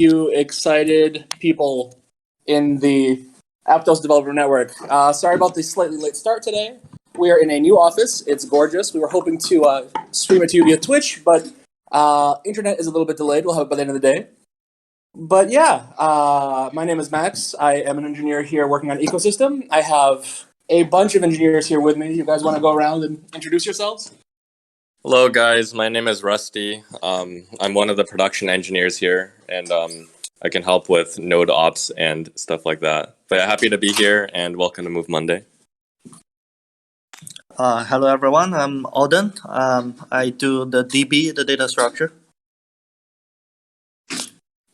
you excited people in the APTOS Developer Network. Sorry about the slightly late start today. We are in a new office. It's gorgeous. We were hoping to stream it to you via Twitch, but internet is a little bit delayed. We'll have it by the end of the day. But yeah, my name is Max. I am an engineer here working on ecosystem. I have a bunch of engineers here with me. You guys want to go around and introduce yourselves? Hello, guys. My name is Rusty. I'm one of the production engineers here, and I can help with node ops and stuff like that. But yeah, happy to be here, and welcome to Move Monday. Hello, everyone. I'm Alden. I do the DB, the data structure.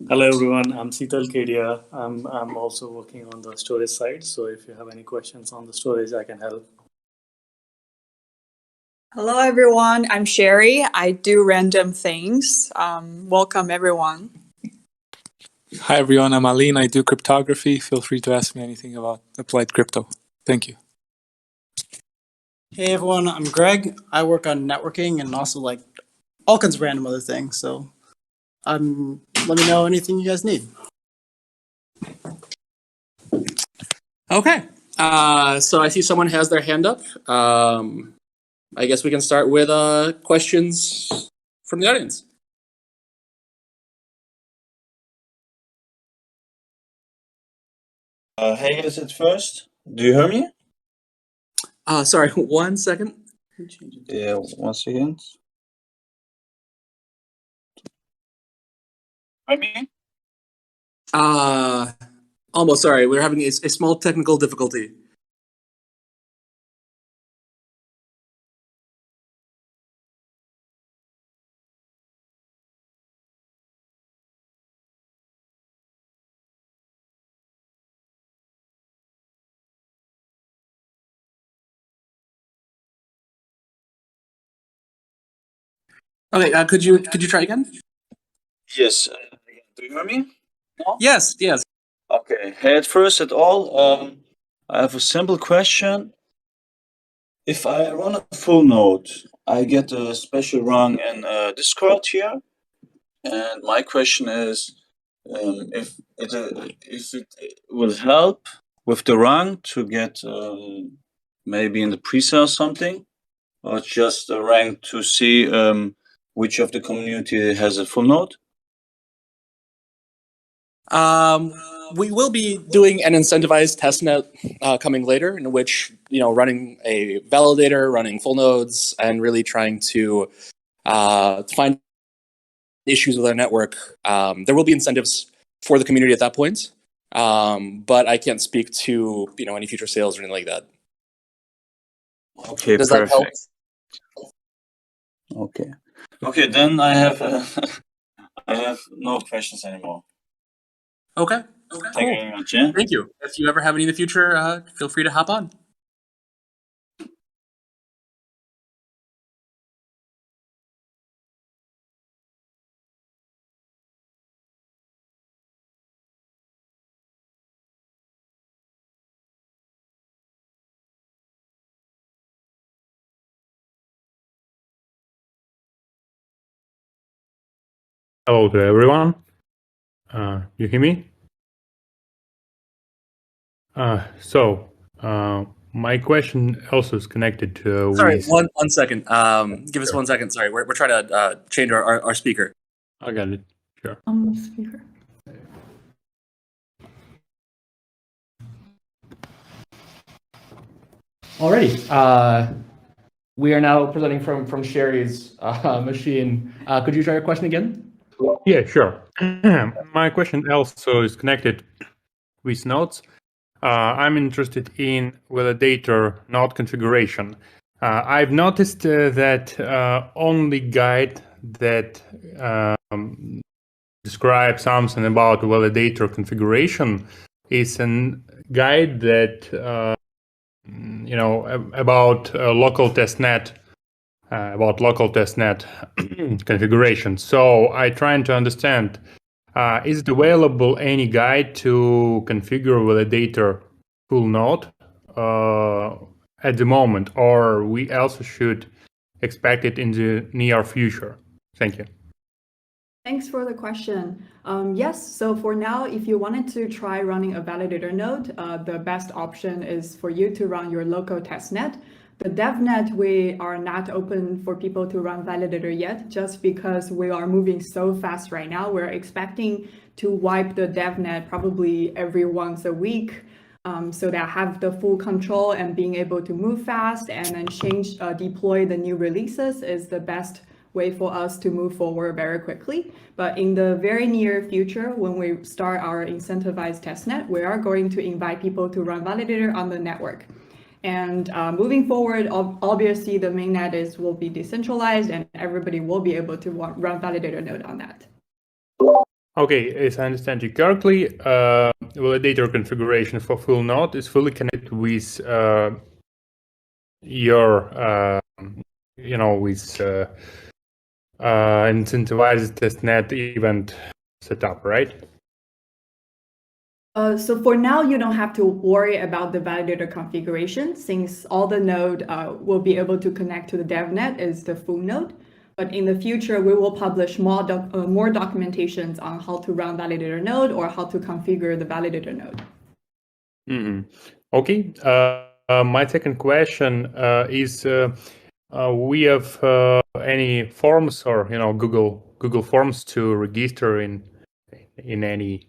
Hello, everyone. I'm Sital Kedia. I'm also working on the storage side. So if you have any questions on the storage, I can help. Hello, everyone. I'm Sherry. I do random things. Welcome, everyone. Hi, everyone. I'm Aline. I do cryptography. Feel free to ask me anything about applied crypto. Thank you. Hey, everyone. I'm Greg. I work on networking and also like all kinds of random other things. So let me know anything you guys need. Okay. So I see someone has their hand up. I guess we can start with questions from the audience. Hey, is it first? Do you hear me? Sorry, 1 second. Yeah, 1 second. I mean? Almost, sorry. We're having a small technical difficulty. Okay, could you try again? Yes. Do you hear me? No? Yes. Okay. Hey, at first at all, I have a simple question. If I run a full node, I get a special rung in Discord here, and my question is, if it will help with the rung to get maybe in the pre-sale something, or just a rank to see which of the community has a full node? We will be doing an incentivized testnet coming later, in which running a validator, running full nodes, and really trying to find issues with our network. There will be incentives for the community at that point, but I can't speak to any future sales or anything like that. Okay, Does perfect. that help? Okay. Then I have no questions anymore. Okay. Thank you very much. Yeah. Thank you. If you ever have any in the future, feel free to hop on. Hello to everyone. You hear me? My question also is connected to. Sorry, one second. Give us 1 second. Sorry, we're trying to change our speaker. I got it. Sure. On the speaker. Alrighty. We are now presenting from Sherry's machine. Could you try your question again? Yeah, sure. My question also is connected with nodes. I'm interested in validator node configuration. I've noticed that only guide that describes something about validator configuration is a guide that about local testnet configuration. So I trying to understand, is it available any guide to configure validator full node at the moment, or we also should expect it in the near future? Thank you. Thanks for the question. Yes, so for now, if you wanted to try running a validator node, the best option is for you to run your local testnet. The devnet, we are not open for people to run validator yet, just because we are moving so fast right now. We're expecting to wipe the devnet probably every once a week. So that have the full control and being able to move fast and then deploy the new releases is the best way for us to move forward very quickly. But in the very near future, when we start our incentivized testnet, we are going to invite people to run validator on the network. And moving forward, obviously the mainnet will be decentralized and everybody will be able to run validator node on that. Okay, as I understand you correctly, validator configuration for full node is fully connected with your, with incentivized testnet event setup, right? So for now, you don't have to worry about the validator configuration, since all the node will be able to connect to the devnet is the full node. But in the future, we will publish more documentations on how to run validator node or how to configure the validator node. Okay. My second question is: we have any forms or Google Forms to register in any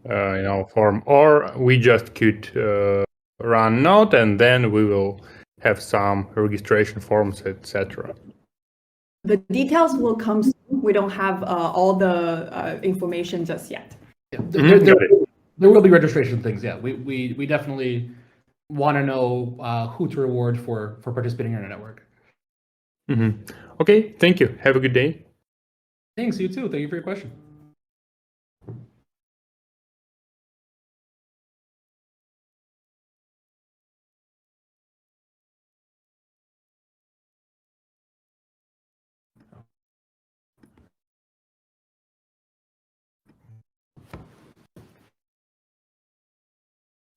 form, or we just could run node and then we will have some registration forms, etc. The details will come soon. We don't have all the information just yet. Yeah, there will be registration things. Yeah, we definitely want to know who to reward for participating in our network. Okay, thank you. Have a good day. Thanks, you too. Thank you for your question.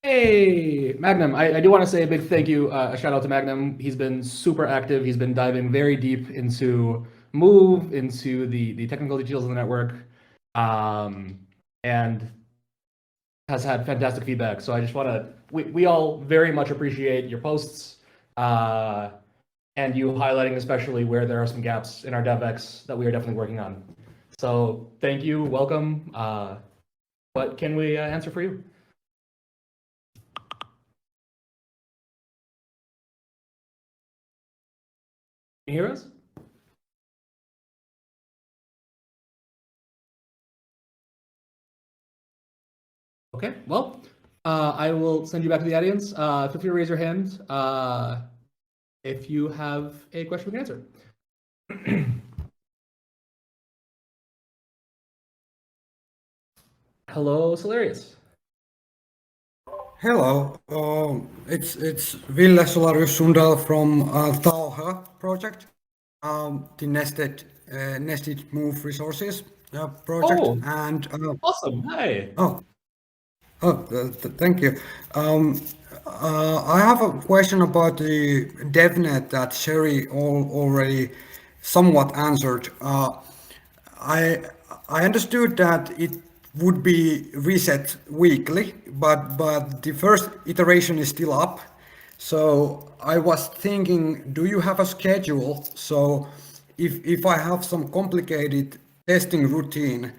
Hey, Magnum, I do want to say a big thank you, a shout out to Magnum. He's been super active. He's been diving very deep into Move, into the technical details of the network, and has had fantastic feedback. So I just want to, we all very much appreciate your posts, and you highlighting especially where there are some gaps in our DevX that we are definitely working on. So thank you, welcome. What can we answer for you? Can you hear us? Okay, well, I will send you back to the audience. Feel free to raise your hand if you have a question we can answer. Hello, Solarius. Hello, it's Ville Solarius Sundal from Tauha project, the nested move resources project. Oh, and awesome! Hi. Thank you. I have a question about the devnet that Sherry already somewhat answered. I understood that it would be reset weekly, but the first iteration is still up. So I was thinking, do you have a schedule? So if I have some complicated testing routine,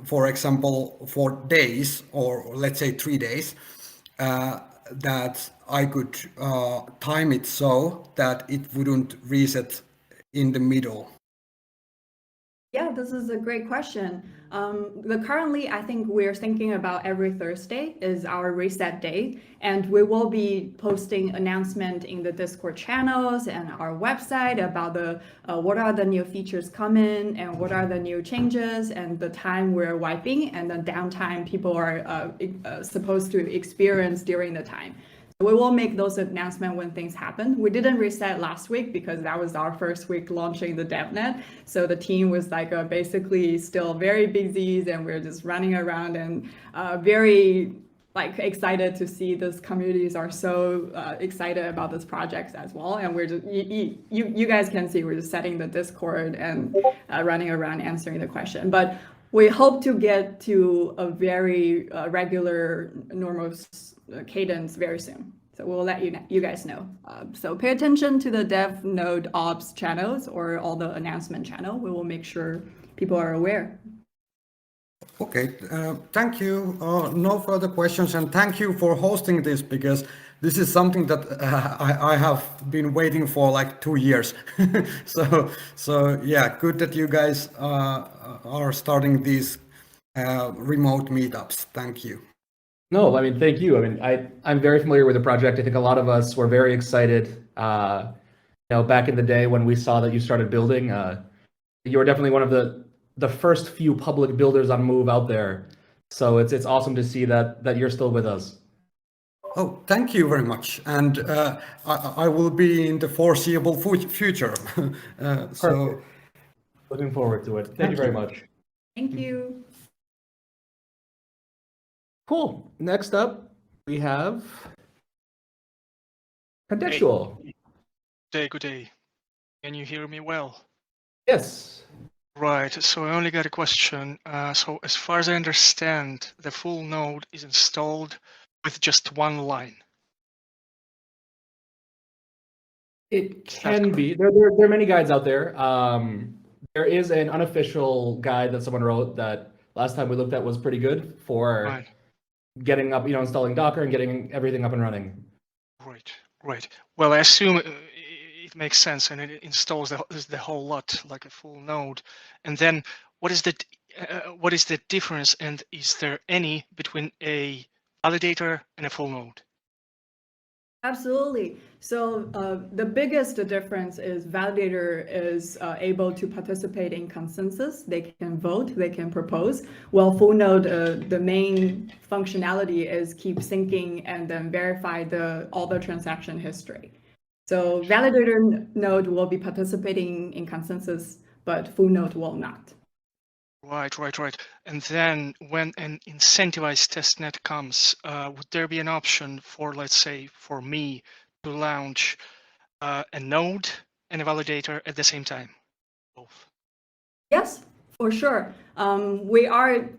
for example, for days, or let's say 3 days, that I could time it so that it wouldn't reset in the middle. Yeah, this is a great question. Currently, I think we're thinking about every Thursday is our reset day, and we will be posting announcement in the Discord channels and our website about what are the new features coming and what are the new changes and the time we're wiping and the downtime people are supposed to experience during the time. We will make those announcements when things happen. We didn't reset last week because that was our first week launching the devnet. So the team was like basically still very busy and we're just running around and very like excited to see this communities are so excited about this project as well. And we're just, you guys can see we're just setting the Discord and running around answering the question. But we hope to get to a very regular, normal cadence very soon. So we'll let you guys know. So pay attention to the dev node ops channels or all the announcement channel. We will make sure people are aware. Okay, thank you. No further questions, and thank you for hosting this, because this is something that I have been waiting for like 2 years. So yeah, good that you guys are starting these remote meetups. Thank you. No, I mean, thank you. I mean, I'm very familiar with the project. I think a lot of us were very excited. Back in the day when we saw that you started building, you were definitely one of the first few public builders on Move out there. So it's awesome to see that you're still with us. Oh, thank you very much. And I will be in the foreseeable future. So looking forward to it. Thank you very much. Thank you. Cool. Next up, we have Contextual. Good day. Can you hear me well? Yes. Right, so I only got a question. So as far as I understand, the full node is installed with just one line. It can be. There are many guides out there. There is an unofficial guide that someone wrote that last time we looked at was pretty good for getting up, installing Docker and getting everything up and running. Right. Well, I assume it makes sense, and it installs the whole lot like a full node. And then what is the difference, and is there any between a validator and a full node? Absolutely. So the biggest difference is validator is able to participate in consensus. They can vote, they can propose. While full node, the main functionality is keep syncing and then verify all the transaction history. So validator node will be participating in consensus, but full node will not. Right. And then when an incentivized testnet comes, would there be an option for, let's say, for me to launch a node and a validator at the same time? Both. Yes, for sure. We are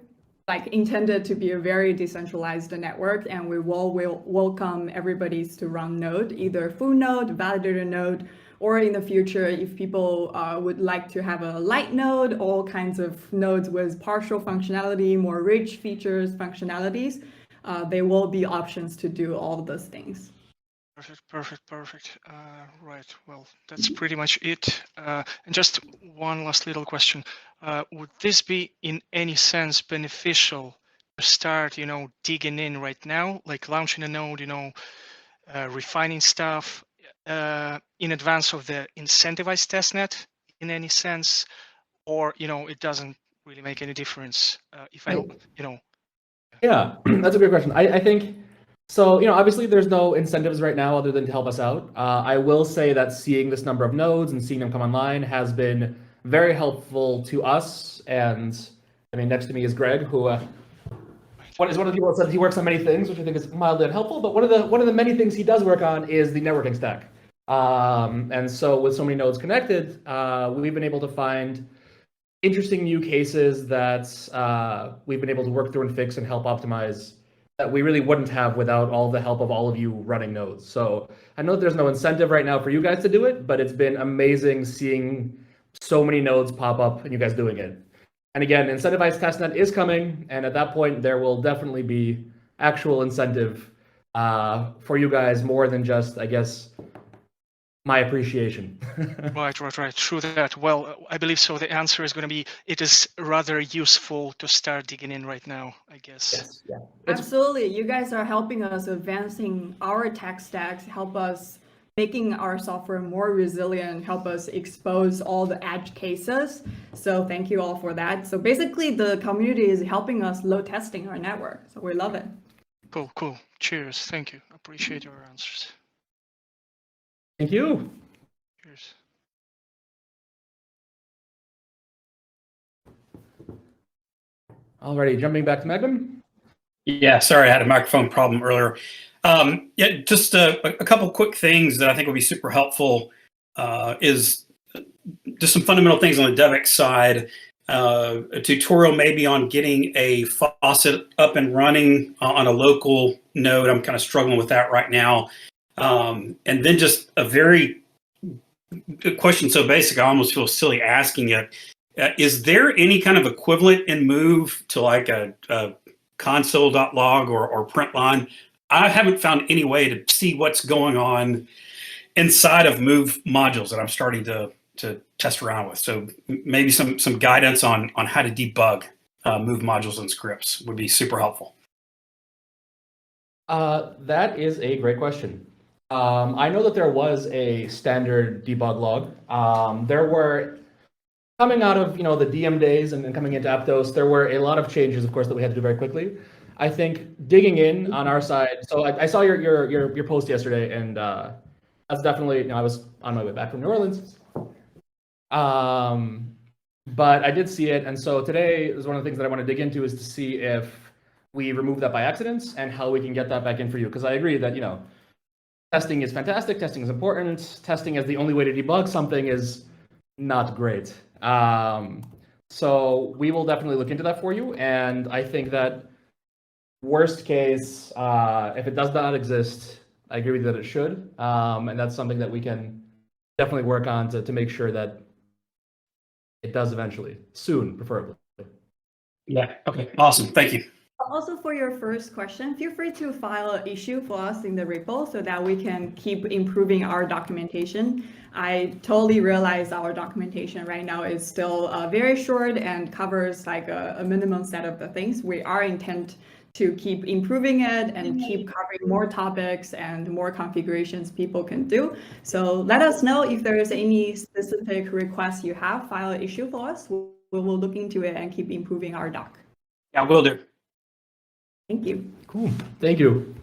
intended to be a very decentralized network, and we will welcome everybody to run node, either full node, validator node, or in the future, if people would like to have a light node, all kinds of nodes with partial functionality, more rich features, functionalities, there will be options to do all of those things. Perfect. Right, well, that's pretty much it. And just one last little question. Would this be in any sense beneficial to start, digging in right now, like launching a node, refining stuff in advance of the incentivized testnet in any sense, or it doesn't really make any difference if I Yeah, that's a great question. I think so. Obviously there's no incentives right now other than to help us out. I will say that seeing this number of nodes and seeing them come online has been very helpful to us. And I mean, next to me is Greg, who is one of the people that said he works on many things, which I think is mildly unhelpful. But one of the many things he does work on is the networking stack. And so with so many nodes connected, we've been able to find interesting new cases that we've been able to work through and fix and help optimize that we really wouldn't have without all the help of all of you running nodes. So I know there's no incentive right now for you guys to do it, but it's been amazing seeing so many nodes pop up and you guys doing it. And again, incentivized testnet is coming, and at that point, there will definitely be actual incentive for you guys more than just, I guess, my appreciation. Right. True that. Well, I believe so. The answer is going to be, it is rather useful to start digging in right now, I guess. Yes, yeah. Absolutely. You guys are helping us advancing our tech stacks, help us making our software more resilient, help us expose all the edge cases. So thank you all for that. So basically the community is helping us load testing our network. So we love it. Cool. Cheers. Thank you. Appreciate your answers. Thank you. Cheers. Alrighty, jumping back to Megan. Yeah, sorry, I had a microphone problem earlier. Yeah, just a couple quick things that I think will be super helpful is just some fundamental things on the DevX side. A tutorial maybe on getting a faucet up and running on a local node. I'm kind of struggling with that right now. And then just a very good question, so basic, I almost feel silly asking it. Is there any kind of equivalent in Move to like a console.log or print line? I haven't found any way to see what's going on inside of Move modules that I'm starting to test around with. So maybe some guidance on how to debug Move modules and scripts would be super helpful. That is a great question. I know that there was a standard debug log. There were, coming out of the DM days and then coming into APTOS, there were a lot of changes, of course, that we had to do very quickly. I think digging in on our side. So I saw your post yesterday, and that's definitely, I was on my way back from New Orleans. But I did see it, and so today is one of the things that I want to dig into is to see if we remove that by accidents and how we can get that back in for you. Because I agree that testing is fantastic, testing is important. Testing as the only way to debug something is not great. So we will definitely look into that for you, and I think that worst case, if it does not exist, I agree with you that it should, and that's something that we can definitely work on to make sure that it does eventually, soon, preferably. Yeah, okay, awesome, thank you. Also, for your first question, feel free to file an issue for us in the repo so that we can keep improving our documentation. I totally realize our documentation right now is still very short and covers like a minimum set of the things. We are intent to keep improving it and keep covering more topics and more configurations people can do. So let us know if there is any specific requests you have, file an issue for us. We will look into it and keep improving our doc. Yeah, will do. Thank you. Cool. Thank you.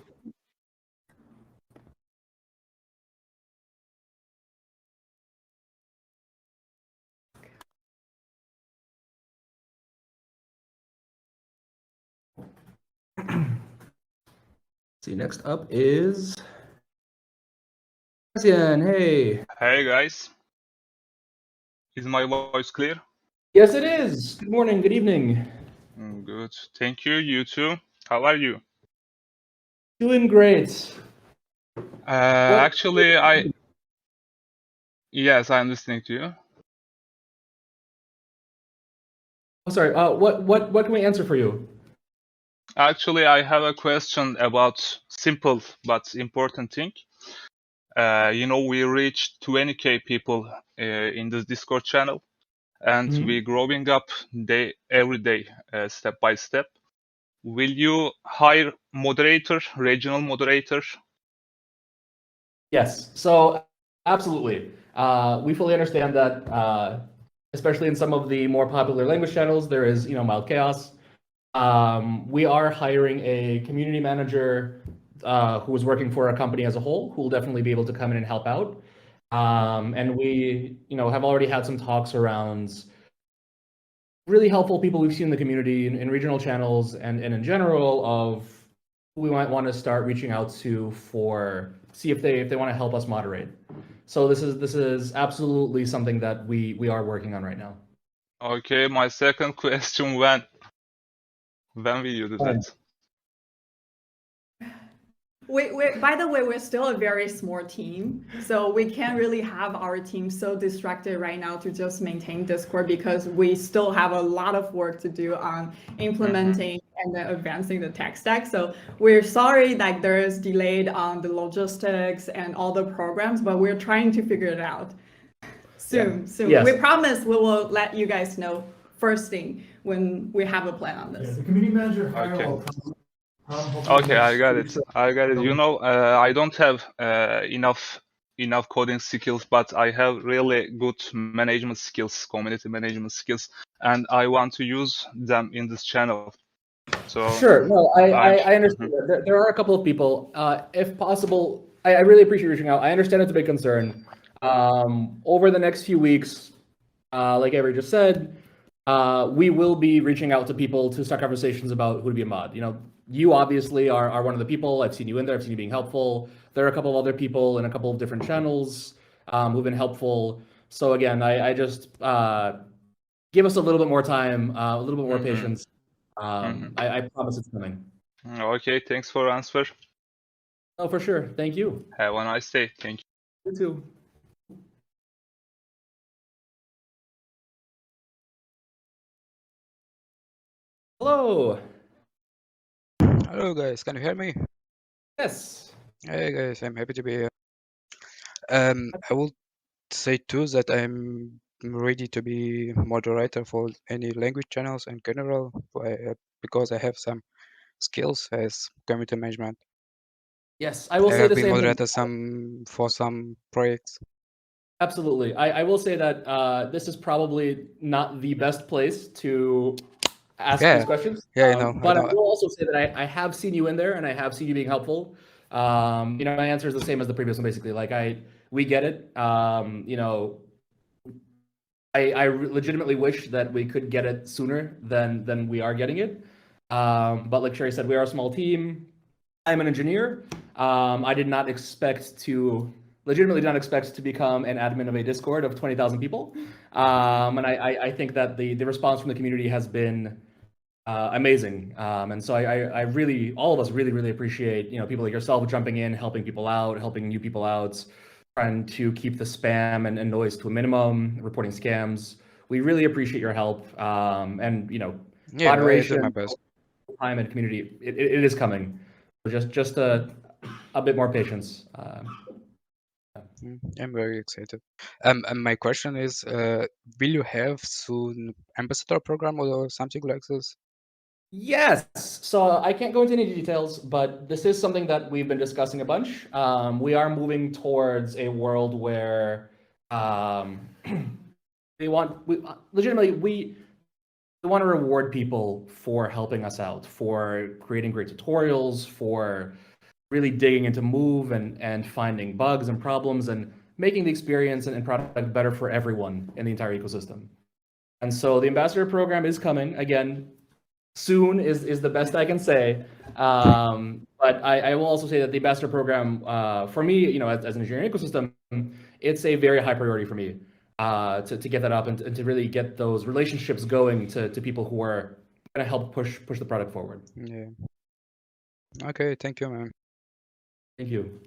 See, next up is Sebastian. Hey. Hey guys. Is my voice clear? Yes, it is. Good morning, good evening. Good. Thank you. You too. How are you? Doing great. Actually, yes, I'm listening to you. I'm sorry. What can we answer for you? Actually, I have a question about simple but important thing. We reached 20K people in this Discord channel, and we're growing up every day, step by step. Will you hire moderator, regional moderator? Yes. So absolutely. We fully understand that, especially in some of the more popular language channels, there is mild chaos. We are hiring a community manager who is working for a company as a whole, who will definitely be able to come in and help out. And we, have already had some talks around really helpful people we've seen in the community in regional channels and in general of who we might want to start reaching out to see if they want to help us moderate. So this is absolutely something that we are working on right now. Okay, my second question: when will you do that? By the way, we're still a very small team, so we can't really have our team so distracted right now to just maintain Discord because we still have a lot of work to do on implementing and then advancing the tech stack. So we're sorry that there is delayed on the logistics and all the programs, but we're trying to figure it out soon. Yes. We promise we will let you guys know first thing when we have a plan on this. Yeah, the community manager Okay, I got it. I don't have enough coding skills, but I have really good management skills, community management skills, and I want to use them in this channel. So sure, no, I understand. There are a couple of people. If possible, I really appreciate reaching out. I understand it's a big concern. Over the next few weeks, like Avery just said, we will be reaching out to people to start conversations about who to be a mod. You obviously are one of the people. I've seen you in there. I've seen you being helpful. There are a couple of other people in a couple of different channels who've been helpful. So again, I just give us a little bit more time, a little bit more patience. I promise it's coming. Okay, thanks for answer. Oh, for sure. Thank you. Have a nice day. Thank you. You too. Hello. Hello guys, can you hear me? Yes. Hey guys, I'm happy to be here. I will say too that I'm ready to be moderator for any language channels in general, because I have some skills as community management. Yes, I will I say have the been same moderator thing. for some projects. Absolutely. I will say that this is probably not the best place to ask these questions. Yeah, I know. But I will also say that I have seen you in there and I have seen you being helpful. My answer is the same as the previous one, basically. Like we get it. I legitimately wish that we could get it sooner than we are getting it. But like Sherry said, we are a small team. I'm an engineer. I did not expect to, legitimately did not expect to become an admin of a Discord of 20,000 people. And I think that the response from the community has been amazing. And so I really, all of us really, really appreciate, people like yourself jumping in, helping people out, helping new people out, trying to keep the spam and noise to a minimum, reporting scams. We really appreciate your help. And, yeah, moderation, I do my best. time and community, it is coming. So just a bit more patience. I'm very excited. And my question is, will you have soon ambassador program or something like this? Yes. So I can't go into any details, but this is something that we've been discussing a bunch. We are moving towards a world where we legitimately we want to reward people for helping us out, for creating great tutorials, for really digging into Move and finding bugs and problems and making the experience and product better for everyone in the entire ecosystem. And so the ambassador program is coming again. Soon is the best I can say. But I will also say that the ambassador program, for me, as an engineering ecosystem, it's a very high priority for me to get that up and to really get those relationships going to people who are going to help push the product forward. Yeah. Okay, thank you, man. Thank you.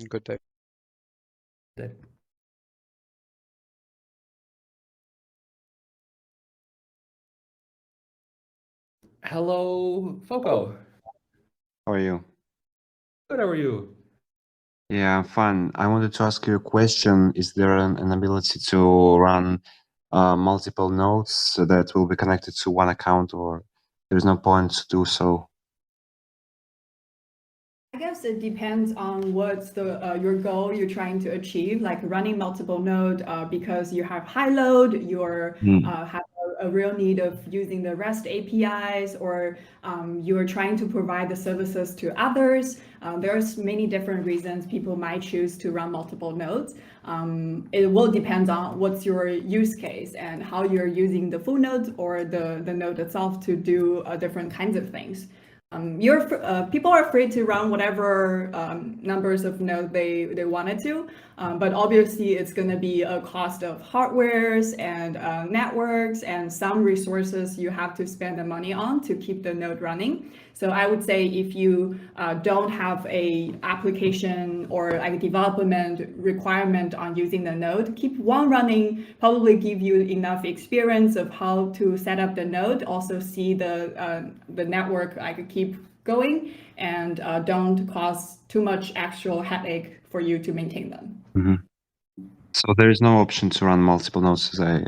Good day. Good day. Hello, Foco. How are you? Good, how are you? Yeah, I'm fine. I wanted to ask you a question. Is there an ability to run multiple nodes that will be connected to one account, or there's no point to do so? I guess it depends on what's the your goal you're trying to achieve, like running multiple node because you have high load, you're have a real need of using the REST APIs, or you're trying to provide the services to others. There's many different reasons people might choose to run multiple nodes. It will depend on what's your use case and how you're using the full node or the node itself to do different kinds of things. People are free to run whatever numbers of nodes they wanted to, but obviously it's going to be a cost of hardwares and networks and some resources you have to spend the money on to keep the node running. So I would say if you don't have a application or like development requirement on using the node, keep one running, probably give you enough experience of how to set up the node, also see the network like keep going, and don't cause too much actual headache for you to maintain them. Mm-hmm. So there is no option to run multiple nodes, as I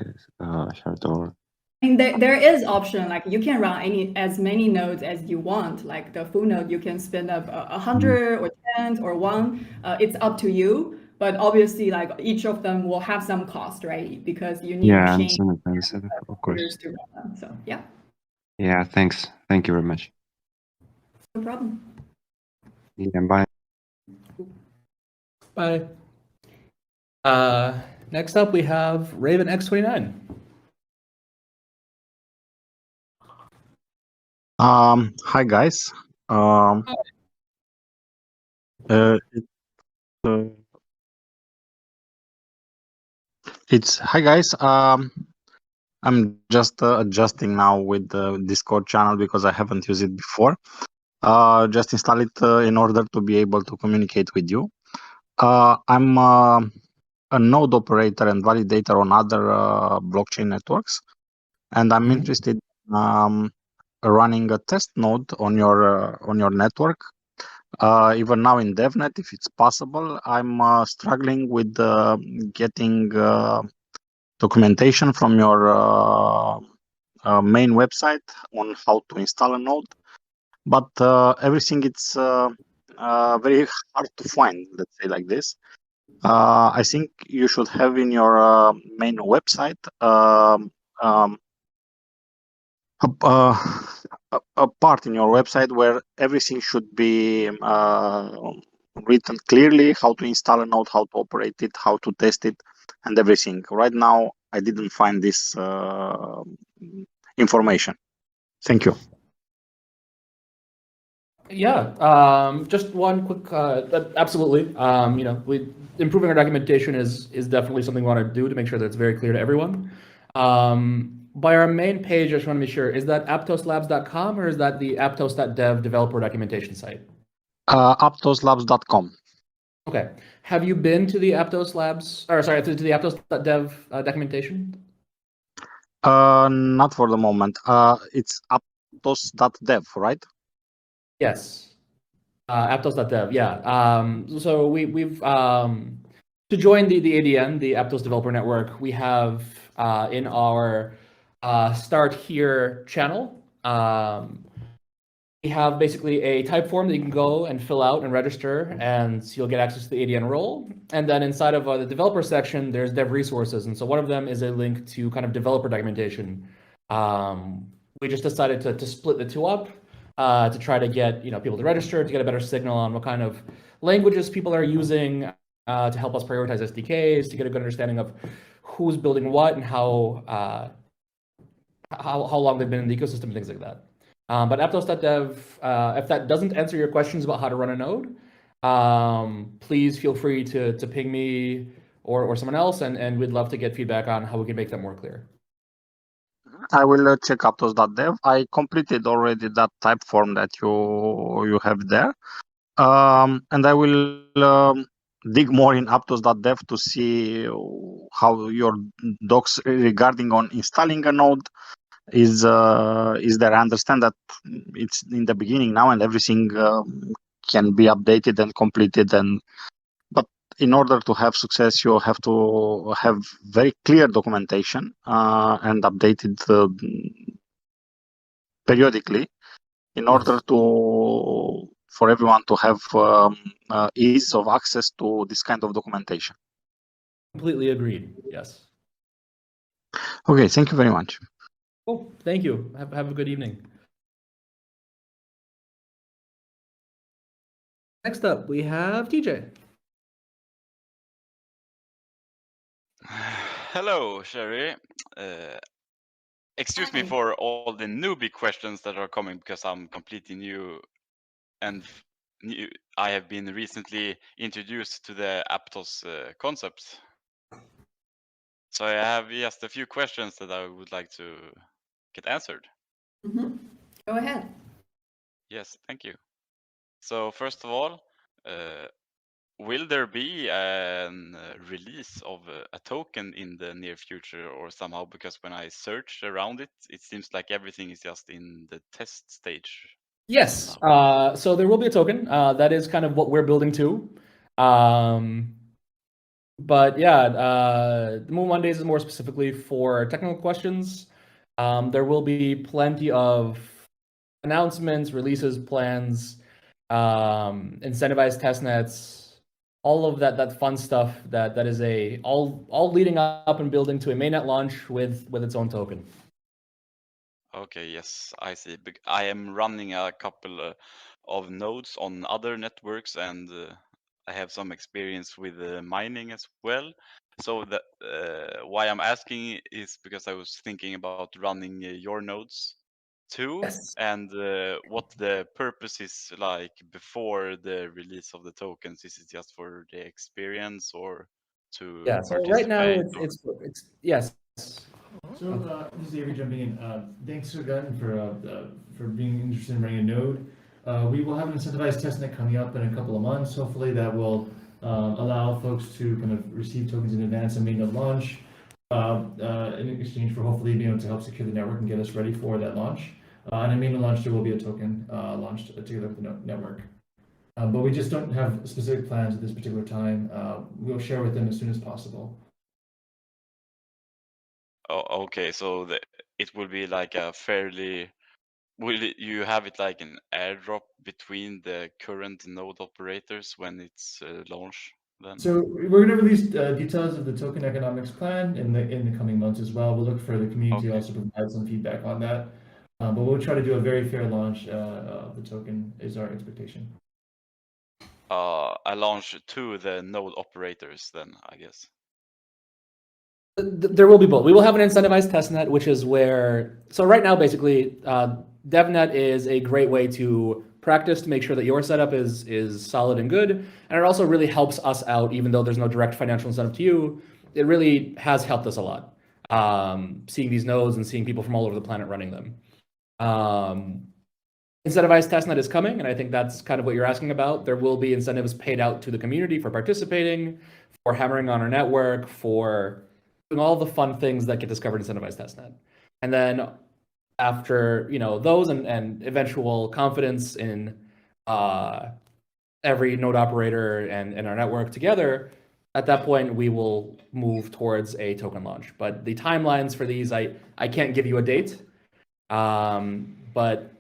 heard, or? I mean, there is option, like you can run as many nodes as you want. Like the full node, you can spin up 100 or 10 or 1. It's up to you. But obviously, like each of them will have some cost, right? Because you need machines of course. to run them. So yeah. Yeah, thanks. Thank you very much. No problem. Yeah, bye. Bye. Next up, we have Raven X29. Hi guys. Um, uh, it, uh, it's hi guys. I'm just adjusting now with the Discord channel because I haven't used it before. Just install it in order to be able to communicate with you. I'm a node operator and validator on other blockchain networks, and I'm interested in running a test node on your network. Even now in devnet, if it's possible, I'm struggling with getting documentation from your main website on how to install a node, but everything it's very hard to find, let's say like this. I think you should have in your main website a part in your website where everything should be written clearly, how to install a node, how to operate it, how to test it, and everything. Right now, I didn't find this information. Thank you. Yeah, just one quick, absolutely. Improving our documentation is definitely something we want to do to make sure that it's very clear to everyone. By our main page, I just want to be sure, is that aptoslabs.com or is that the aptos.dev developer documentation site? APTOSlabs.com. Okay. Have you been to the Aptos Labs, or sorry, to the aptos.dev documentation? Not for the moment. It's aptos.dev, right? Yes. Aptos.dev, yeah. So we've to join the ADN, the Aptos Developer Network, we have in our Start Here channel, we have basically a type form that you can go and fill out and register, and you'll get access to the ADN role. And then inside of the developer section, there's dev resources. And so one of them is a link to kind of developer documentation. We just decided to split the two up to try to get people to register, to get a better signal on what kind of languages people are using to help us prioritize SDKs, to get a good understanding of who's building what and how long they've been in the ecosystem and things like that. But aptos.dev, if that doesn't answer your questions about how to run a node, please feel free to ping me or someone else, and we'd love to get feedback on how we can make that more clear. I will check aptos.dev. I completed already that type form that you have there. And I will dig more in aptos.dev to see how your docs regarding on installing a node is there. I understand that it's in the beginning now and everything can be updated and completed, but in order to have success, you have to have very clear documentation and updated periodically in order to for everyone to have ease of access to this kind of documentation. Completely agreed. Yes. Okay, thank you very much. Cool. Thank you. Have a good evening. Next up, we have TJ. Hello, Sherry. Excuse me for all the newbie questions that are coming because I'm completely new and new. I have been recently introduced to the Aptos concept. So I have just a few questions that I would like to get answered. Mm-hmm. Go ahead. Yes, thank you. So first of all, will there be a release of a token in the near future or somehow? Because when I search around it, it seems like everything is just in the test stage. Yes. So there will be a token. That is kind of what we're building to. But yeah, the Moon Mondays is more specifically for technical questions. There will be plenty of announcements, releases, plans, incentivized testnets, all of that fun stuff that is all leading up and building to a mainnet launch with its own token. Okay, yes, I see. I am running a couple of nodes on other networks, and I have some experience with mining as well. So that why I'm asking is because I was thinking about running your nodes 2 Yes. and what the purpose is like before the release of the tokens? Is it just for the experience or to Yeah. So right now participate? it's yes. So this is Avery jumping in. Thanks again for being interested in running a node. We will have an incentivized testnet coming up in a couple of months. Hopefully that will allow folks to kind of receive tokens in advance and mainnet launch in exchange for hopefully being able to help secure the network and get us ready for that launch. And in mainnet launch, there will be a token launched together with the network. But we just don't have specific plans at this particular time. We'll share with them as soon as possible. Oh, okay, so it will be like a fairly. Will you have it like an airdrop between the current node operators when it's launched then? So we're going to release details of the token economics plan in the coming months as well. We'll look for the community to also provide some feedback on that. But we'll try to do a very fair launch of the token is our expectation. I launch to the node operators then, I guess. There will be both. We will have an incentivized testnet, which is where, so right now, basically, devnet is a great way to practice to make sure that your setup is solid and good. And it also really helps us out, even though there's no direct financial incentive to you. It really has helped us a lot, seeing these nodes and seeing people from all over the planet running them. Incentivized testnet is coming, and I think that's kind of what you're asking about. There will be incentives paid out to the community for participating, for hammering on our network, for doing all the fun things that get discovered in incentivized testnet. And then after those and eventual confidence in every node operator and our network together, at that point we will move towards a token launch. But the timelines for these, I can't give you a date, but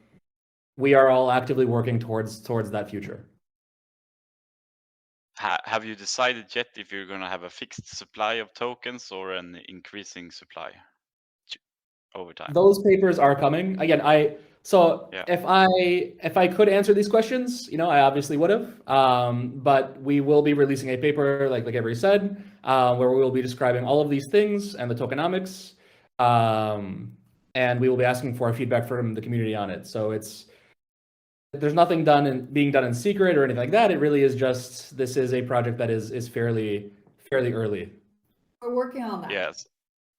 we are all actively working towards that future. Have you decided yet if you're going to have a fixed supply of tokens or an increasing supply over time? Those papers are coming. Again, if I could answer these questions, I obviously would have. But we will be releasing a paper, like Avery said, where we will be describing all of these things and the tokenomics, and we will be asking for feedback from the community on it. So there's nothing being done in secret or anything like that. It really is just, this is a project that is fairly early. We're working on that. Yes.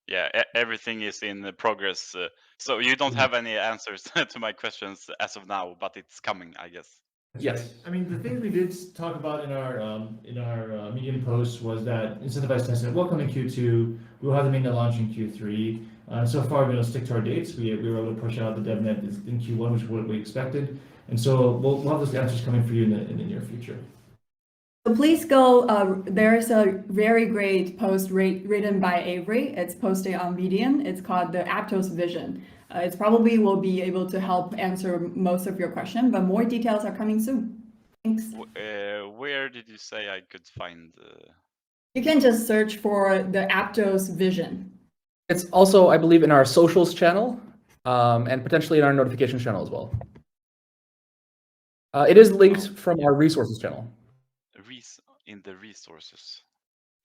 Yeah, everything is in progress. So you don't have any answers to my questions as of now, but it's coming, I guess. Yes. I mean, the things we did talk about in our Medium post was that incentivized testnet will come in Q2. We'll have the mainnet launch in Q3. So far, we're going to stick to our dates. We were able to push out the devnet in Q1, which is what we expected. And so we'll have those answers coming for you in the near future. So please go, there's a very great post written by Avery. It's posted on Medium. It's called the APTOS Vision. It probably will be able to help answer most of your question, but more details are coming soon. Thanks. Where did you say I could find? You can just search for the APTOS Vision. It's also, I believe, in our socials channel, and potentially in our notifications channel as well. It is linked from our resources channel. In the resources.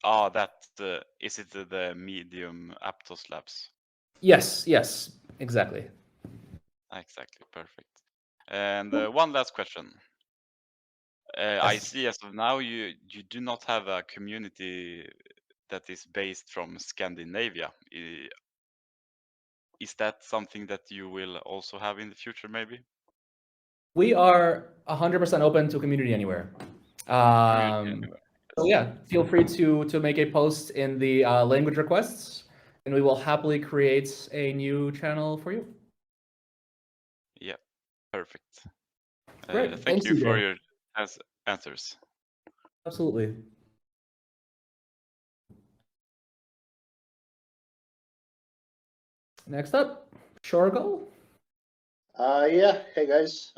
Oh, is it the Medium Aptos Labs? Yes, exactly. Exactly, perfect. And one last question. I see as of now you do not have a community that is based from Scandinavia. Is that something that you will also have in the future, maybe? We are 100% open to community anywhere. So yeah, feel free to make a post in the language requests, and we will happily create a new channel for you. Yeah, perfect. Great. Thank you for your answers. Absolutely. Next up, Shorgal. Yeah, hey guys,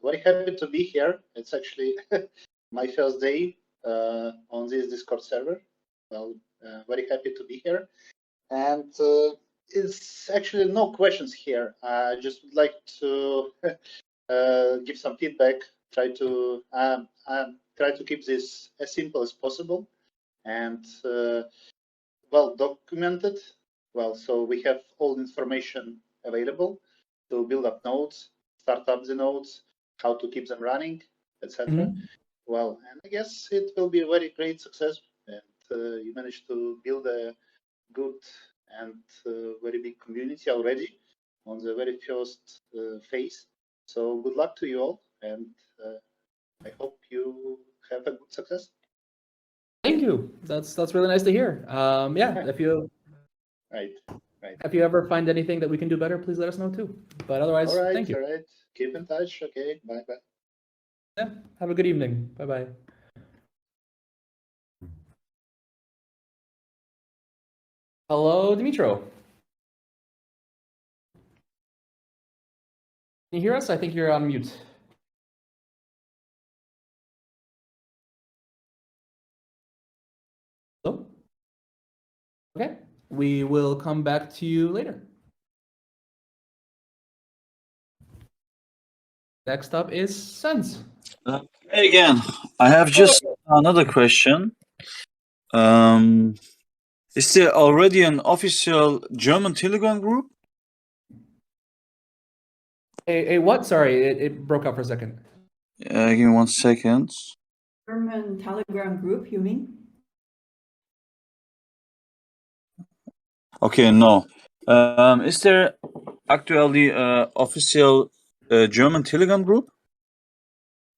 very happy to be here. It's actually my first day on this Discord server. Well, very happy to be here. And it's actually no questions here. I just would like to give some feedback, try to keep this as simple as possible and well documented. Well, so we have all information available. to build up nodes, start up the nodes, how to keep them running, etc. Well, and I guess it will be a very great success, and you managed to build a good and very big community already on the very first phase. So good luck to you all, and I hope you have a good success. Thank you. That's really nice to hear. Yeah, if you if you ever find anything that we can do better, please let us know too. But otherwise, All right, thank you. all right. Keep in touch. Okay, bye bye. Yeah, have a good evening. Bye bye. Hello, Dimitro. Can you hear us? I think you're on mute. Hello? Okay, we will come back to you later. Next up is Sens. Hey again, I have just another question. Is there already an official German Telegram group? A what? Sorry, it broke up for a second. Give me 1 second. German Telegram group, you mean? Okay, no. Is there actually an official German Telegram group?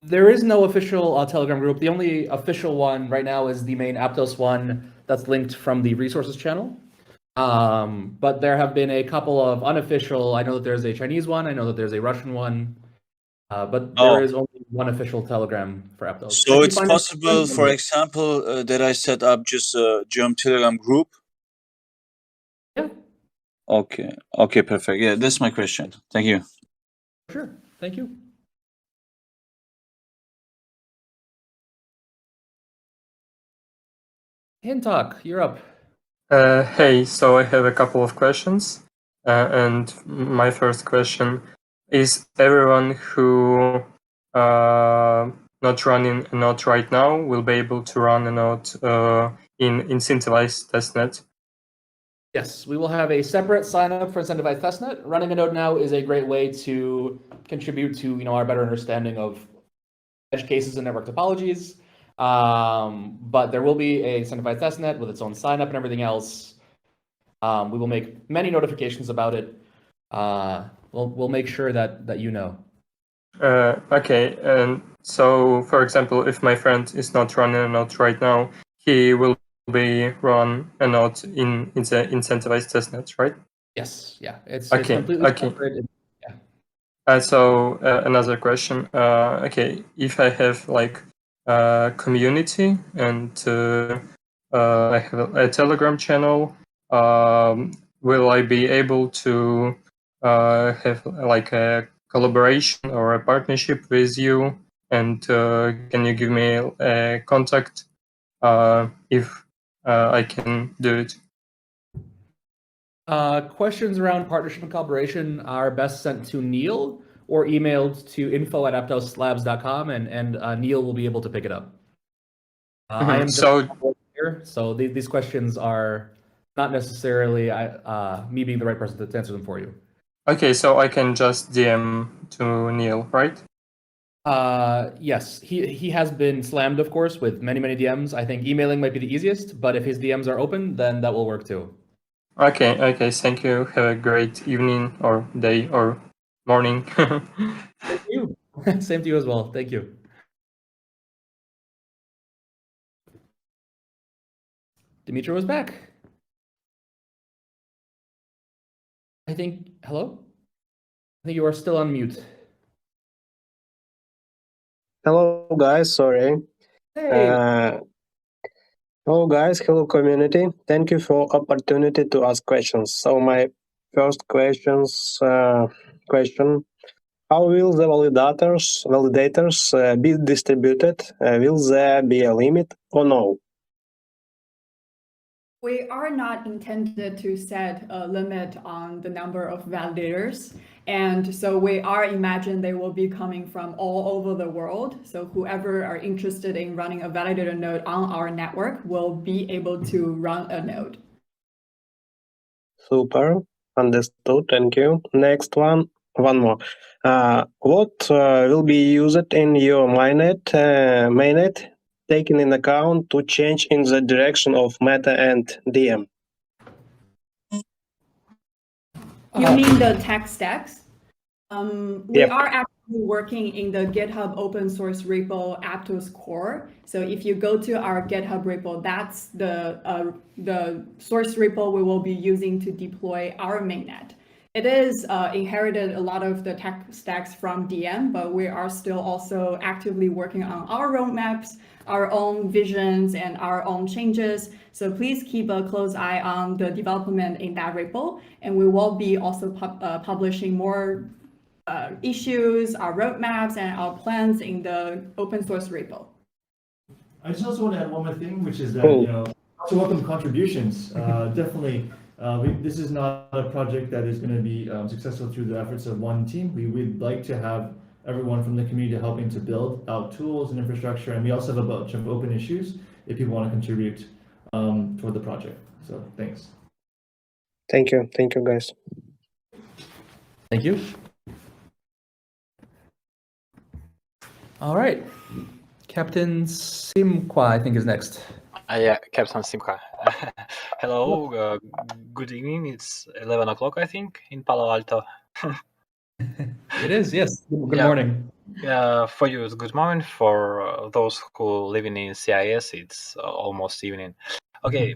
There is no official Telegram group. The only official one right now is the main Aptos one that's linked from the resources channel. But there have been a couple of unofficial. I know that there's a Chinese one. I know that there's a Russian one. But there is only one official Telegram for Aptos. So it's possible, for example, that I set up just a German Telegram group? Yeah. Okay. Okay, perfect. Yeah, that's my question. Thank you. Sure. Thank you. Hintok, you're up. Hey, so I have a couple of questions. And my first question is everyone who not running a node right now will be able to run a node in incentivized testnet? Yes, we will have a separate sign up for incentivized testnet. Running a node now is a great way to contribute to our better understanding of edge cases and network topologies. But there will be a incentivized testnet with its own sign up and everything else. We will make many notifications about it. We'll make sure that you know. Okay, and so for example, if my friend is not running a node right now, he will be run a node in the incentivized testnet, right? Yes, yeah, it's Okay. completely separate. Yeah. So another question. Okay, if I have like a community and I have a Telegram channel, will I be able to have like a collaboration or a partnership with you? And can you give me a contact if I can do it? Questions around partnership and collaboration are best sent to Neil or emailed to info@aptoslabs.com, and Neil will be able to pick it up. I am just here, so these questions are not necessarily me being the right person to answer them for you. Okay, so I can just DM to Neil, right? Yes, he has been slammed, of course, with many DMs. I think emailing might be the easiest, but if his DMs are open, then that will work too. Okay, thank you. Have a great evening or day or morning. Same to you. Same to you as well. Thank you. Dimitri was back. I think, hello? I think you are still on mute. Hello guys, sorry. Hey. Hello guys, hello community. Thank you for opportunity to ask questions. So my first question, how will the validators be distributed? Will there be a limit or no? We are not intended to set a limit on the number of validators. And so we are imagine they will be coming from all over the world. So whoever are interested in running a validator node on our network will be able to run a node. Super, understood, thank you. Next one, one more. What will be used in your mainnet, taken in account to change in the direction of meta and DM? You mean the tech stacks? We Yep. are actually working in the GitHub open source repo APTOS core. So if you go to our GitHub repo, that's the source repo we will be using to deploy our mainnet. It is inherited a lot of the tech stacks from DM, but we are still also actively working on our roadmaps, our own visions, and our own changes. So please keep a close eye on the development in that repo, and we will be also publishing more issues, our roadmaps, and our plans in the open source repo. I just also want to add one more thing, which is that, you know, also welcome contributions. Definitely, this is not a project that is going to be successful through the efforts of one team. We would like to have everyone from the community helping to build out tools and infrastructure, and we also have a bunch of open issues if people want to contribute toward the project. So thanks. Thank you, guys. Thank you. All right, Captain Simqua, I think, is next. Yeah, Captain Simca. Hello, good evening. It's 11 o'clock, I think, in Palo Alto. It is, yes. Good Yeah. morning. For you, it's good morning. For those who living in CIS, it's almost evening. Okay,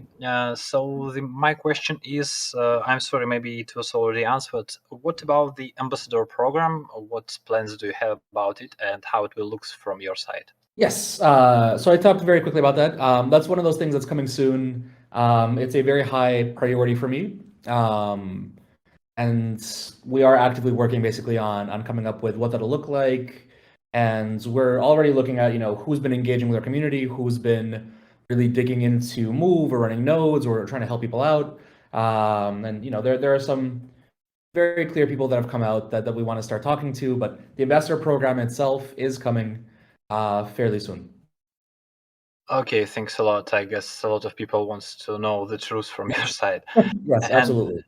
so my question is, I'm sorry, maybe it was already answered. What about the ambassador program? What plans do you have about it, and how it will look from your side? Yes, so I talked very quickly about that. That's one of those things that's coming soon. It's a very high priority for me. And we are actively working basically on coming up with what that'll look like. And we're already looking at, you know, who's been engaging with our community, who's been really digging into Move or running nodes or trying to help people out. And, you know, there are some very clear people that have come out that we want to start talking to, but the ambassador program itself is coming fairly soon. Okay, thanks a lot. I guess a lot of people wants to know the truth from your side. Yes, absolutely.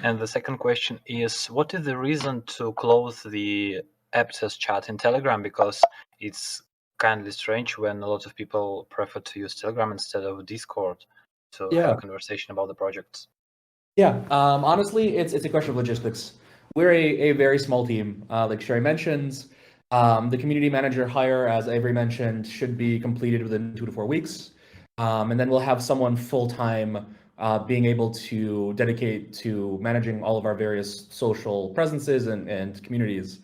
And the second question is, what is the reason to close the APTOS chat in Telegram? Because it's kindly strange when a lot of people prefer to use Telegram instead of Discord to have a conversation about the projects. Yeah, honestly, it's a question of logistics. We're a very small team, like Sherry mentions. The community manager hire, as Avery mentioned, should be completed within 2 to 4 weeks. And then we'll have someone full-time being able to dedicate to managing all of our various social presences and communities.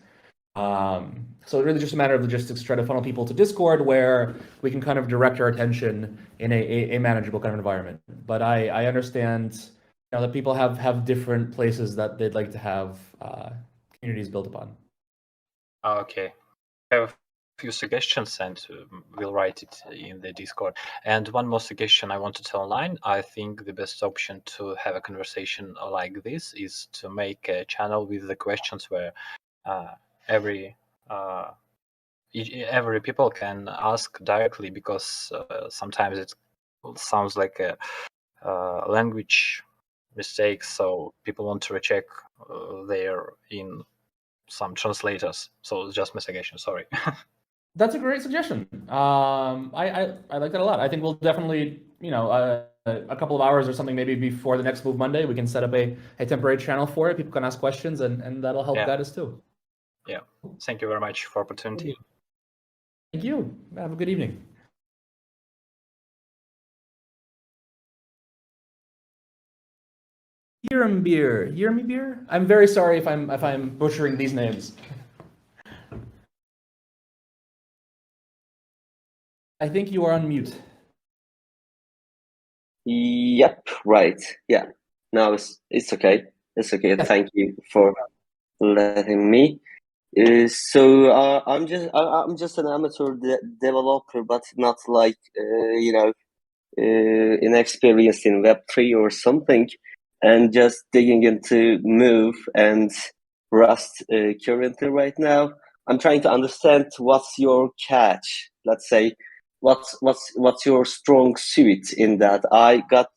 So it's really just a matter of logistics, try to funnel people to Discord where we can kind of direct our attention in a manageable kind of environment. But I understand, you know, that people have different places that they'd like to have communities built upon. Okay. I have a few suggestions and we'll write it in the Discord. And one more suggestion I want to tell online. I think the best option to have a conversation like this is to make a channel with the questions where every people can ask directly, because sometimes it sounds like a language mistake, so people want to recheck there in some translators. So it's just my suggestion, sorry. That's a great suggestion. I like that a lot. I think we'll definitely, you know, a couple of hours or something, maybe before the next Move Monday, we can set up a temporary channel for it. People can ask questions, and that'll help guide us too. Yeah. Thank you very much for opportunity. Thank you. Have a good evening. Yermbeer. I'm very sorry if I'm butchering these names. I think you are on mute. Yep, right. Yeah. No, it's okay. It's okay. Thank you for letting me. So I'm just an amateur developer, but not like inexperienced in Web3 or something, and just digging into Move and Rust currently right now. I'm trying to understand what's your catch. Let's say, what's your strong suit in that? I got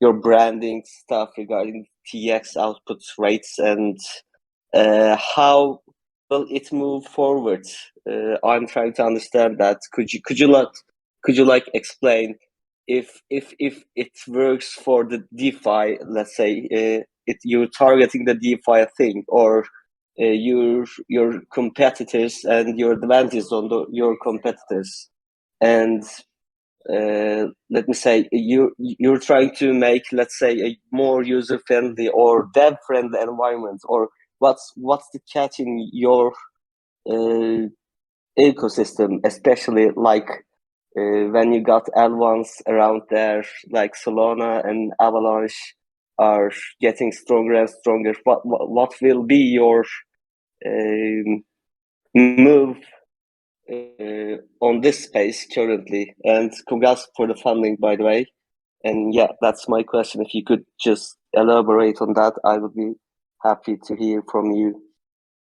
your branding stuff regarding TX output rates, and how will it move forward? I'm trying to understand that. Could you like explain if it works for the DeFi, let's say, you're targeting the DeFi thing, or your competitors and your advantage on your competitors, and let me say you're trying to make, let's say, a more user friendly or dev friendly environment, or what's the catch in your ecosystem, especially like when you got L1s around there, like Solana and Avalanche are getting stronger and stronger. What will be your move on this space currently? And congrats for the funding, by the way. And yeah, that's my question. If you could just elaborate on that, I would be happy to hear from you.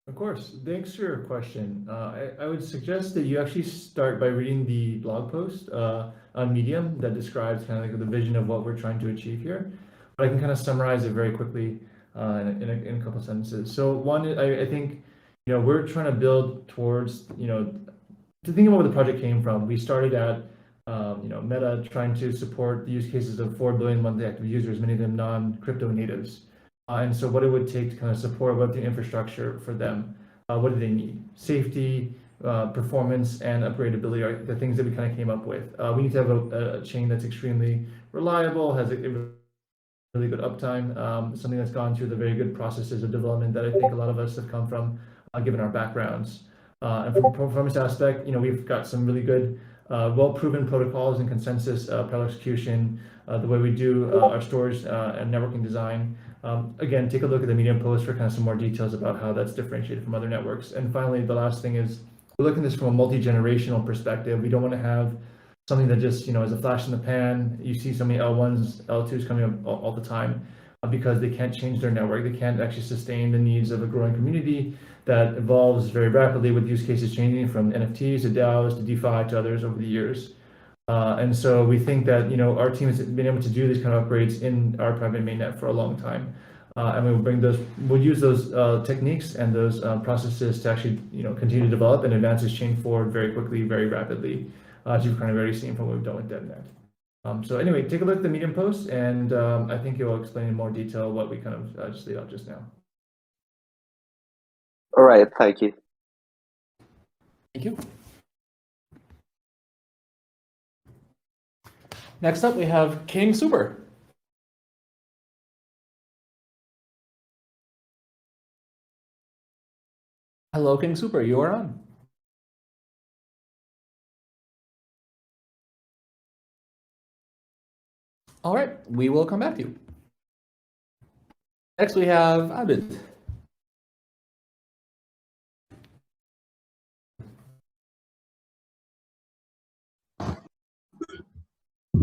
Of course. Thanks for your question. I would suggest that you actually start by reading the blog post on Medium that describes kind of like the vision of what we're trying to achieve here. But I can kind of summarize it very quickly in a couple sentences. So one, I think, we're trying to build towards, to think about where the project came from. We started at, Meta trying to support the use cases of 4 billion monthly active users, many of them non-crypto natives. And so what it would take to kind of support Web3 infrastructure for them. What do they need? Safety, performance, and upgradability are the things that we kind of came up with. We need to have a chain that's extremely reliable, has a really good uptime, something that's gone through the very good processes of development that I think a lot of us have come from, given our backgrounds. And from a performance aspect, we've got some really good, well-proven protocols and consensus parallel execution, the way we do our storage and networking design. Again, take a look at the Medium post for kind of some more details about how that's differentiated from other networks. And finally, the last thing is we're looking at this from a multi-generational perspective. We don't want to have something that just, is a flash in the pan. You see so many L1s, L2s coming up all the time because they can't change their network. They can't actually sustain the needs of a growing community that evolves very rapidly with use cases changing from NFTs to DAOs to DeFi to others over the years. And so we think that, our team has been able to do these kind of upgrades in our private mainnet for a long time. And we'll use those techniques and those processes to actually, continue to develop and advance this chain forward very quickly, very rapidly, as you've kind of already seen from what we've done with devnet. So anyway, take a look at the Medium post, and I think it will explain in more detail what we kind of just laid out just now. All right, thank you. Thank you. Next up, we have King Super. Hello, King Super, you are on. All right, we will come back to you. Next, we have Abid.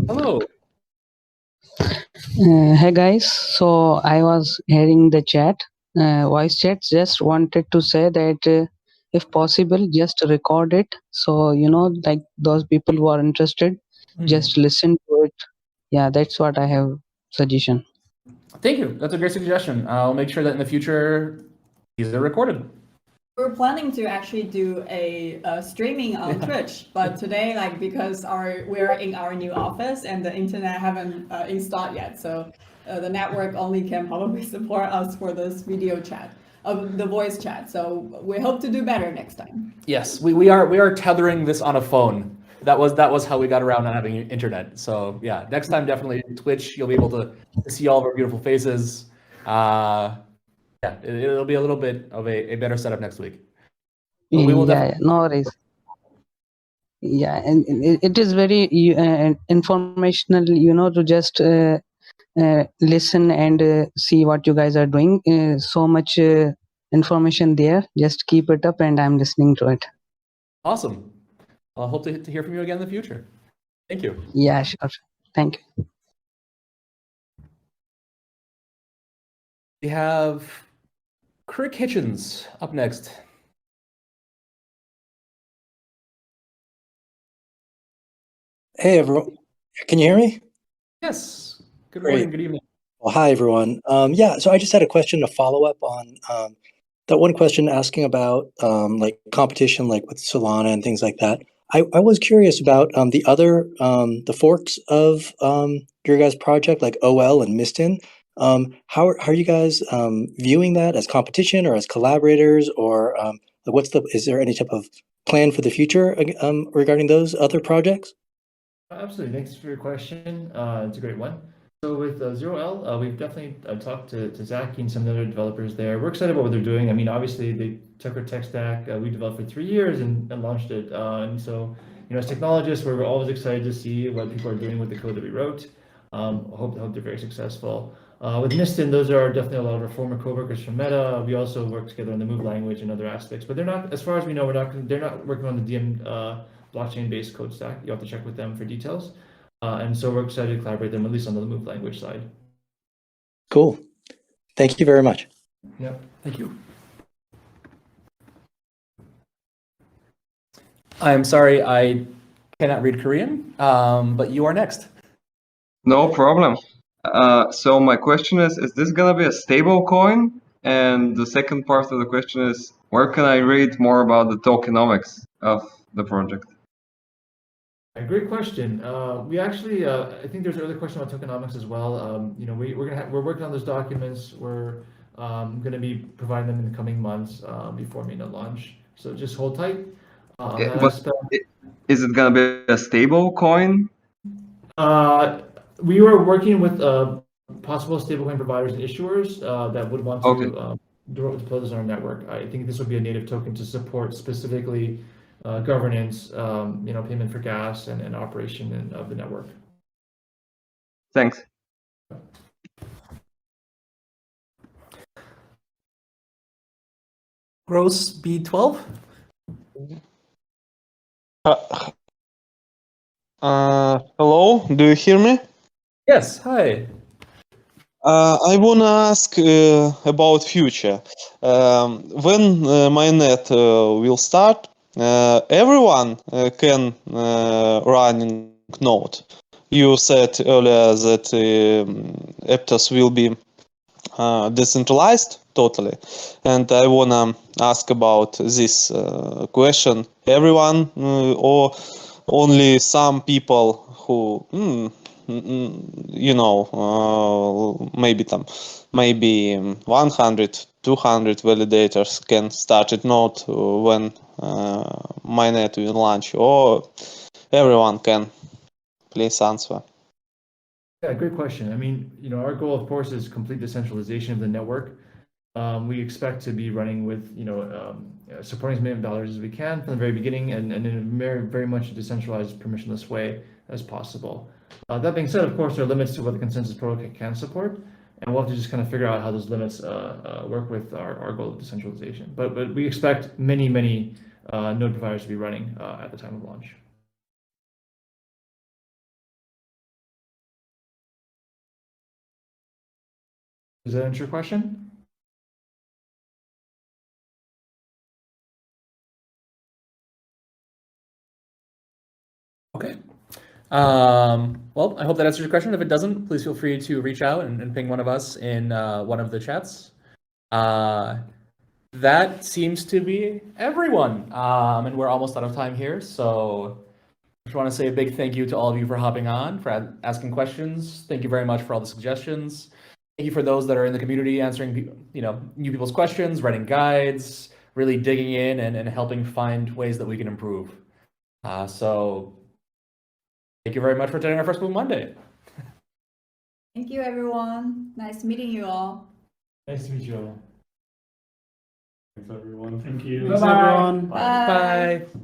Hello. Hey guys, so I was hearing the chat, voice chat. Just wanted to say that if possible, just record it. So, like those people who are interested, just listen to it. Yeah, that's what I have suggestion. Thank you. That's a great suggestion. I'll make sure that in the future, these are recorded. We're planning to actually do a streaming on Twitch, but today, because we're in our new office and the internet haven't installed yet, so the network only can probably support us for this video chat, the voice chat. So we hope to do better next time. Yes, we are tethering this on a phone. That was how we got around not having internet. So yeah, next time definitely Twitch. You'll be able to see all of our beautiful faces. Yeah, it'll be a little bit of a better setup next week. But we will Yeah, no worries. Yeah, and it is very informational, to just listen and see what you guys are doing. So much information there. Just keep it up, and I'm listening to it. Awesome. I'll hope to hear from you again in the future. Thank you. Yeah, sure. Thank you. We have Crick Hitchens up next. Hey everyone, can you hear me? Yes. Good Great. morning, good evening. Well, hi, everyone. Yeah, so I just had a question to follow up on that one question asking about like competition, like with Solana and things like that. I was curious about the other the forks of your guys' project, like OL and Mistin. How are you guys viewing that as competition or as collaborators, or like is there any type of plan for the future regarding those other projects? Absolutely. Thanks for your question. It's a great one. So with ZeroL, we've definitely talked to Zach and some of the other developers there. We're excited about what they're doing. I mean, obviously, they took our tech stack. We developed for 3 years and launched it. And so, as technologists, we're always excited to see what people are doing with the code that we wrote. Hope they're very successful. With Mistin, those are definitely a lot of our former coworkers from Meta. We also work together on the Move language and other aspects, but they're not, as far as we know, they're not working on the DM blockchain-based code stack. You have to check with them for details. And so we're excited to collaborate them, at least on the Move language side. Cool. Thank you very much. Yeah, thank you. I'm sorry, I cannot read Korean, but you are next. No problem. So my question is this gonna be a stable coin? And the second part of the question is, where can I read more about the tokenomics of the project? Great question. We actually, I think there's another question about tokenomics as well. We're working on those documents. We're going to be providing them in the coming months before mainnet launch. So just hold tight. Is it gonna be a stable coin? We were working with possible stablecoin providers and issuers that would want to deploy this on our network. I think this would be a native token to support specifically governance, payment for gas and operation of the network. Thanks. Gross B12? Hello, do you hear me? Yes, hi. I want to ask about future. When mainnet will start, everyone can run node. You said earlier that APTOS will be decentralized totally, and I want to ask about this question. Everyone or only some people who maybe 100 200 validators can start at node when mainnet will launch, or everyone can? Please answer. Yeah, great question. I mean, our goal, of course, is complete decentralization of the network. We expect to be running with, supporting as many dollars as we can from the very beginning, and in a very, very much decentralized, permissionless way as possible. That being said, of course, there are limits to what the consensus protocol can support, and we'll have to just kind of figure out how those limits work with our goal of decentralization. But we expect many, many node providers to be running at the time of launch. Does that answer your question? Okay. Well, I hope that answers your question. If it doesn't, please feel free to reach out and ping one of us in one of the chats. That seems to be everyone. And we're almost out of time here. So I just want to say a big thank you to all of you for hopping on, for asking questions. Thank you very much for all the suggestions. Thank you for those that are in the community answering, new people's questions, writing guides, really digging in and helping find ways that we can improve. So thank you very much for attending our First Move Monday. Thank you, everyone. Nice meeting you all. Nice to meet you all. Thanks, everyone. Thank you. Thanks, everyone. Bye. Bye.